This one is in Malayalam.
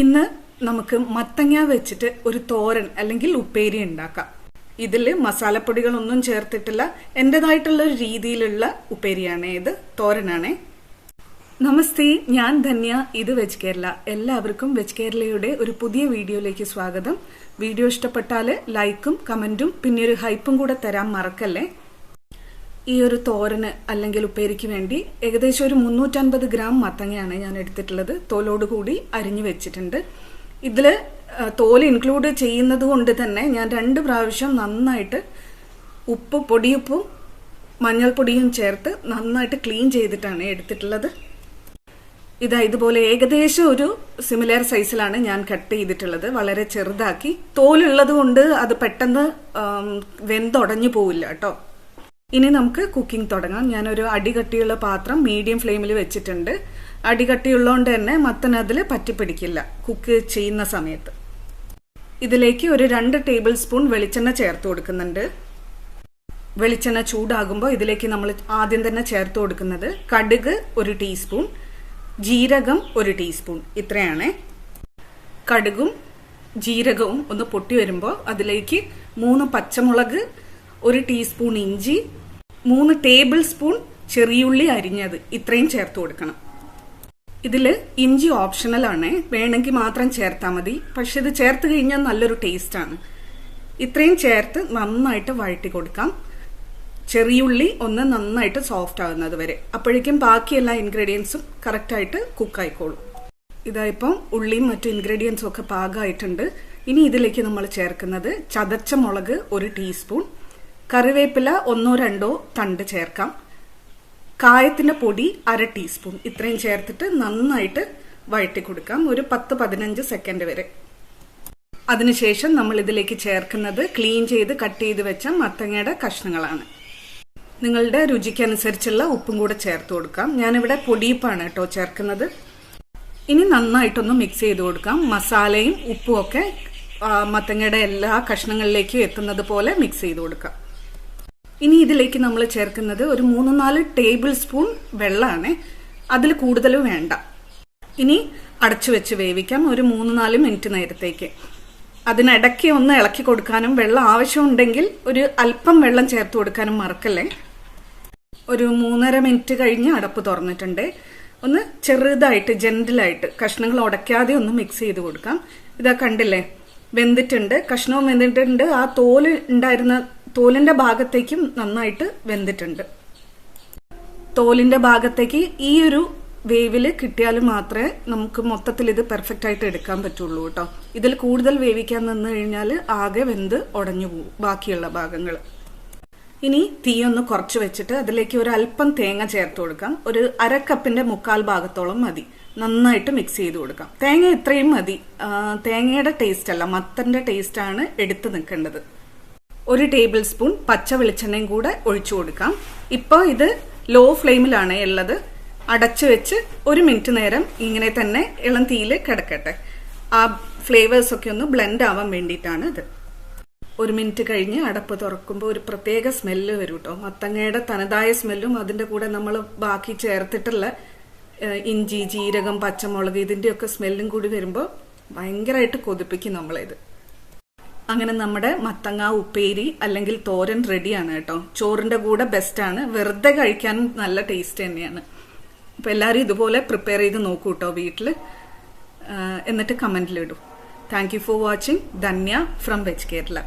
ഇന്ന് നമുക്ക് മത്തങ്ങ വെച്ചിട്ട് ഒരു തോരൻ അല്ലെങ്കിൽ ഉപ്പേരി ഉണ്ടാക്കാം. ഇതിൽ മസാലപ്പൊടികളൊന്നും ചേർത്തിട്ടില്ല. എൻ്റെതായിട്ടുള്ള ഒരു രീതിയിലുള്ള ഉപ്പേരിയാണ് ഇത്, തോരനാണേ. നമസ്തേ, ഞാൻ ധന്യ. ഇത് വെജ് കേരള. എല്ലാവർക്കും വെജ് കേരളയുടെ ഒരു പുതിയ വീഡിയോയിലേക്ക് സ്വാഗതം. വീഡിയോ ഇഷ്ടപ്പെട്ടാൽ ലൈക്കും കമന്റും പിന്നെ ഒരു ഹൈപ്പും കൂടെ തരാൻ മറക്കല്ലേ. ഈ ഒരു തോരന് അല്ലെങ്കിൽ ഉപ്പേരിക്ക് വേണ്ടി ഏകദേശം ഒരു 350 ഗ്രാം മത്തങ്ങയാണ് ഞാൻ എടുത്തിട്ടുള്ളത്. തോലോടുകൂടി അരിഞ്ഞു വെച്ചിട്ടുണ്ട്. ഇതില് തോല് ഇൻക്ലൂഡ് ചെയ്യുന്നത് കൊണ്ട് തന്നെ ഞാൻ 2 പ്രാവശ്യം നന്നായിട്ട് പൊടിയുപ്പും മഞ്ഞൾപ്പൊടിയും ചേർത്ത് നന്നായിട്ട് ക്ലീൻ ചെയ്തിട്ടാണ് എടുത്തിട്ടുള്ളത്. ഇതുപോലെ ഏകദേശം ഒരു സിമിലർ സൈസിലാണ് ഞാൻ കട്ട് ചെയ്തിട്ടുള്ളത്. വളരെ ചെറുതാക്കി. തോലുള്ളത് കൊണ്ട് അത് പെട്ടെന്ന് വെന്തുടഞ്ഞു പോവില്ല കേട്ടോ. ഇനി നമുക്ക് കുക്കിംഗ് തുടങ്ങാം. ഞാനൊരു അടികട്ടിയുള്ള പാത്രം മീഡിയം ഫ്ലെയിമിൽ വെച്ചിട്ടുണ്ട്. അടികട്ടിയുള്ളതുകൊണ്ട് തന്നെ മത്തൻ അതിൽ പറ്റിപ്പിടിക്കില്ല കുക്ക് ചെയ്യുന്ന സമയത്ത്. ഇതിലേക്ക് ഒരു 2 ടേബിൾ സ്പൂൺ വെളിച്ചെണ്ണ ചേർത്ത് കൊടുക്കുന്നുണ്ട്. വെളിച്ചെണ്ണ ചൂടാകുമ്പോൾ ഇതിലേക്ക് നമ്മൾ ആദ്യം തന്നെ ചേർത്ത് കൊടുക്കുന്നത് കടുക് 1 ടീസ്പൂൺ, ജീരകം 1 ടീസ്പൂൺ. ഇത്രയാണ്. കടുകും ജീരകവും ഒന്ന് പൊട്ടി വരുമ്പോൾ അതിലേക്ക് 3 പച്ചമുളക്, 1 ടീസ്പൂൺ ഇഞ്ചി, 3 ടേബിൾ സ്പൂൺ ചെറിയുള്ളി അരിഞ്ഞത്, ഇത്രയും ചേർത്ത് കൊടുക്കണം. ഇതില് ഇഞ്ചി ഓപ്ഷണൽ ആണ്, വേണമെങ്കിൽ മാത്രം ചേർത്താൽ മതി. പക്ഷെ ഇത് ചേർത്ത് കഴിഞ്ഞാൽ നല്ലൊരു ടേസ്റ്റ് ആണ്. ഇത്രയും ചേർത്ത് നന്നായിട്ട് വഴറ്റി കൊടുക്കാം. ചെറിയുള്ളി ഒന്ന് നന്നായിട്ട് സോഫ്റ്റ് ആകുന്നത് വരെ. അപ്പോഴേക്കും ബാക്കി എല്ലാ ഇൻഗ്രീഡിയൻസും കറക്റ്റായിട്ട് കുക്കായിക്കോളും. ഇതായിപ്പം ഉള്ളിയും മറ്റു ഇൻഗ്രീഡിയൻസും ഒക്കെ പാകമായിട്ടുണ്ട്. ഇനി ഇതിലേക്ക് നമ്മൾ ചേർക്കുന്നത് ചതച്ച മുളക് 1 ടീസ്പൂൺ, കറിവേപ്പില 1-2 തണ്ട് ചേർക്കാം, കായത്തിന്റെ പൊടി 1/2 ടീസ്പൂൺ. ഇത്രയും ചേർത്തിട്ട് നന്നായിട്ട് വഴറ്റി കൊടുക്കാം ഒരു 10-15 സെക്കൻഡ് വരെ. അതിനുശേഷം നമ്മൾ ഇതിലേക്ക് ചേർക്കുന്നത് ക്ലീൻ ചെയ്ത് കട്ട് ചെയ്ത് വെച്ച മത്തങ്ങയുടെ കഷ്ണങ്ങളാണ്. നിങ്ങളുടെ രുചിക്കനുസരിച്ചുള്ള ഉപ്പും കൂടെ ചേർത്ത് കൊടുക്കാം. ഞാനിവിടെ പൊടിയുപ്പാണ് കേട്ടോ ചേർക്കുന്നത്. ഇനി നന്നായിട്ടൊന്ന് മിക്സ് ചെയ്ത് കൊടുക്കാം. മസാലയും ഉപ്പും ഒക്കെ മത്തങ്ങയുടെ എല്ലാ കഷ്ണങ്ങളിലേക്കും എത്തുന്നത് പോലെ മിക്സ് ചെയ്ത് കൊടുക്കാം. ഇനി ഇതിലേക്ക് നമ്മൾ ചേർക്കുന്നത് ഒരു 3-4 ടേബിൾ സ്പൂൺ വെള്ളമാണ്. അതിൽ കൂടുതൽ വേണ്ട. ഇനി അടച്ചു വെച്ച് വേവിക്കാം ഒരു 3-4 മിനിറ്റ് നേരത്തേക്ക്. അതിനിടയ്ക്ക് ഒന്ന് ഇളക്കി കൊടുക്കാനും വെള്ളം ആവശ്യമുണ്ടെങ്കിൽ ഒരു അല്പം വെള്ളം ചേർത്ത് കൊടുക്കാനും മറക്കല്ലേ. ഒരു 3.5 മിനിറ്റ് കഴിഞ്ഞ് അടപ്പ് തുറന്നിട്ടുണ്ട്. ഒന്ന് ചെറുതായിട്ട് ജെന്റിലായിട്ട് കഷ്ണങ്ങൾ ഉടയ്ക്കാതെ ഒന്ന് മിക്സ് ചെയ്ത് കൊടുക്കാം. ഇതാ കണ്ടില്ലേ, വെന്തിട്ടുണ്ട്. കഷ്ണവും വെന്തിട്ടുണ്ട്. ആ തോലിന്റെ ഭാഗത്തേക്കും നന്നായിട്ട് വെന്തിട്ടുണ്ട്. തോലിന്റെ ഭാഗത്തേക്ക് ഈ ഒരു വേവില് കിട്ടിയാൽ മാത്രമേ നമുക്ക് മൊത്തത്തിൽ ഇത് പെർഫെക്റ്റ് ആയിട്ട് എടുക്കാൻ പറ്റുള്ളൂ കേട്ടോ. ഇതിൽ കൂടുതൽ വേവിക്കാൻ നിന്ന് കഴിഞ്ഞാൽ ആകെ വെന്ത് ഉടഞ്ഞു പോകും ബാക്കിയുള്ള ഭാഗങ്ങൾ. ഇനി തീ ഒന്ന് കുറച്ച് വെച്ചിട്ട് അതിലേക്ക് ഒരു അല്പം തേങ്ങ ചേർത്ത് കൊടുക്കാം. ഒരു 1/2 കപ്പിന്റെ 1/4 ഭാഗത്തോളം മതി. നന്നായിട്ട് മിക്സ് ചെയ്ത് കൊടുക്കാം. തേങ്ങ ഇത്രയും മതി. തേങ്ങയുടെ ടേസ്റ്റ് അല്ല, മത്തന്റെ ടേസ്റ്റ് ആണ് എടുത്ത് നിൽക്കേണ്ടത്. 1 ടേബിൾ സ്പൂൺ പച്ച വെളിച്ചെണ്ണയും കൂടെ ഒഴിച്ചു കൊടുക്കാം. ഇപ്പോൾ ഇത് ലോ ഫ്ലെയിമിലാണ് ഉള്ളത്. അടച്ചു വെച്ച് 1 മിനിറ്റ് നേരം ഇങ്ങനെ തന്നെ ഇളം തീയിൽ കിടക്കട്ടെ. ആ ഫ്ലേവേഴ്സ് ഒക്കെ ഒന്ന് ബ്ലെൻഡ് ആവാൻ വേണ്ടിയിട്ടാണ് ഇത്. 1 മിനിറ്റ് കഴിഞ്ഞ് അടപ്പ് തുറക്കുമ്പോൾ ഒരു പ്രത്യേക സ്മെല്ല് വരും കേട്ടോ. മത്തങ്ങയുടെ തനതായ സ്മെല്ലും അതിന്റെ കൂടെ നമ്മൾ ബാക്കി ചേർത്തിട്ടുള്ള ഇഞ്ചി, ജീരകം, പച്ചമുളക് ഇതിന്റെയൊക്കെ സ്മെല്ലും കൂടി വരുമ്പോൾ ഭയങ്കരമായിട്ട് കൊതിപ്പിക്കും നമ്മളിത്. അങ്ങനെ നമ്മുടെ മത്തങ്ങ ഉപ്പേരി അല്ലെങ്കിൽ തോരൻ റെഡിയാണ് കേട്ടോ. ചോറിന്റെ കൂടെ ബെസ്റ്റാണ്. വെറുതെ കഴിക്കാനും നല്ല ടേസ്റ്റ് തന്നെയാണ്. അപ്പൊ എല്ലാവരും ഇതുപോലെ പ്രിപ്പയർ ചെയ്ത് നോക്കൂ കേട്ടോ വീട്ടിൽ. എന്നിട്ട് കമന്റിലിടും. Thank you for watching. Dhanya from veg Kerala.